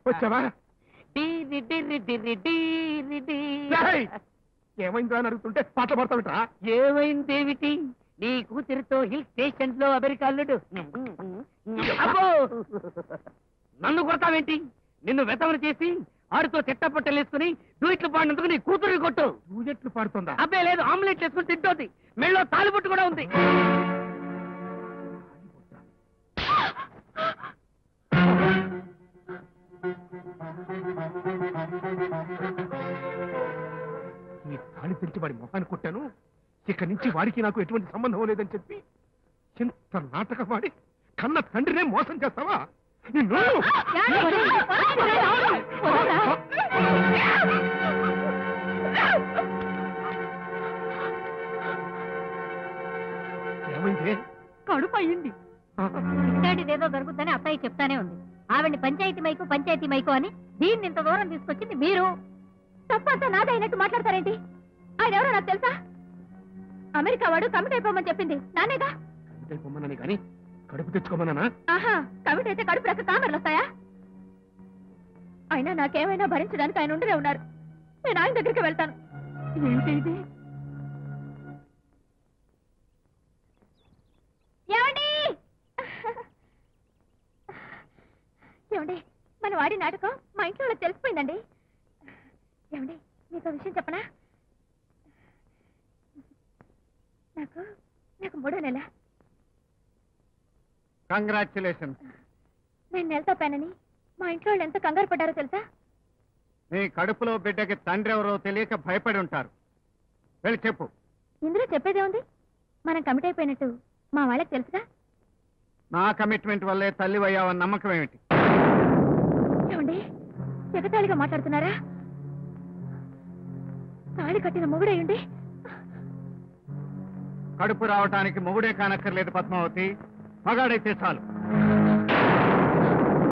వచ్చావా? ఏమైందో అని అడుగుతుంటే పాటలు పడతావిట్రా? ఏమైందేమిటి? నీ కూతురితో హిల్ స్టేషన్ లో అమెరికా అల్లుడు. అబ్బో, నన్ను కొడతావేంటి? నిన్ను వెతవరు చేసి ఆడితో చెట్టపట్టలేసుకుని డూయిట్లు పాడినందుకు నీ కూతురు కొట్టు. డూయెట్లు పాడుతుందా? అబ్బే లేదు, ఆమ్లెట్ వేసుకుని తింటోంది. మెళ్ళో తాలిబొట్టు కూడా ఉంది. ఈ తాళి తెరిచి వాడి మొహాన్ని కొట్టాను. ఇక్కడి నుంచి వాడికి నాకు ఎటువంటి సంబంధం లేదని చెప్పి ఇంత నాటకం వాడి కన్న తండ్రినే మోసం చేస్తావా? నిన్ను ఏమైంది? కడుపు అయ్యింది. ఇట్లాంటిదేదో జరుగుతుందని అత్తయ్య చెప్తానే ఉంది. ఆవిడ్ని పంచాయతీ మైకు అని దీన్ని ఇంత దూరం తీసుకొచ్చింది మీరు. తప్పంతా నాదైనట్టు మాట్లాడతారేంటి? ఆయన ఎవరో నాకు తెలుసా? అమెరికా వాడు కమిట్ అయిపోమని చెప్పింది నానేగా. కమిట్ అయిపోమన్నానే కానీ కడుపు తెచ్చుకోమన్నానా? ఆహా, కమిట్ అయితే కడుపు రక్క కామర్లు వస్తాయా? అయినా నాకేమైనా భరించడానికి ఆయన ఉండనే ఉన్నారు. నేను ఆయన దగ్గరికి వెళ్తాను. ఏంటి ఇది? ఏమండి, మన వాడి నాటకం మా ఇంట్లో వాళ్ళకి తెలిసిపోయిందండి. ఏమండి, మీకు విషయం చెప్పనా? నాకు 3వ నెల. కంగ్రాచులేషన్. నేను నెలతో పెనని మా ఇంట్లో వాళ్ళు ఎంత కంగారు పడ్డారో తెలుసా? నీ కడుపులో బిడ్డకి తండ్రి ఎవరో తెలియక భయపడి ఉంటారు. వెళ్ళి చెప్పు. ఇందులో చెప్పేదే ఉంది. మనం కమిట్ అయిపోయినట్టు మా వాళ్ళకి తెలుసుగా. నా కమిట్మెంట్ వల్లే తల్లి అయ్యావన్న నమ్మకం ఏమిటి? ఏమండి, ఎగతాళిగా మాట్లాడుతున్నారా? తాళి కట్టిన మొగుడేయండి. కడుపు రావటానికి మొగుడే కానక్కర్లేదు పద్మావతి, మగాడైతే చాలు.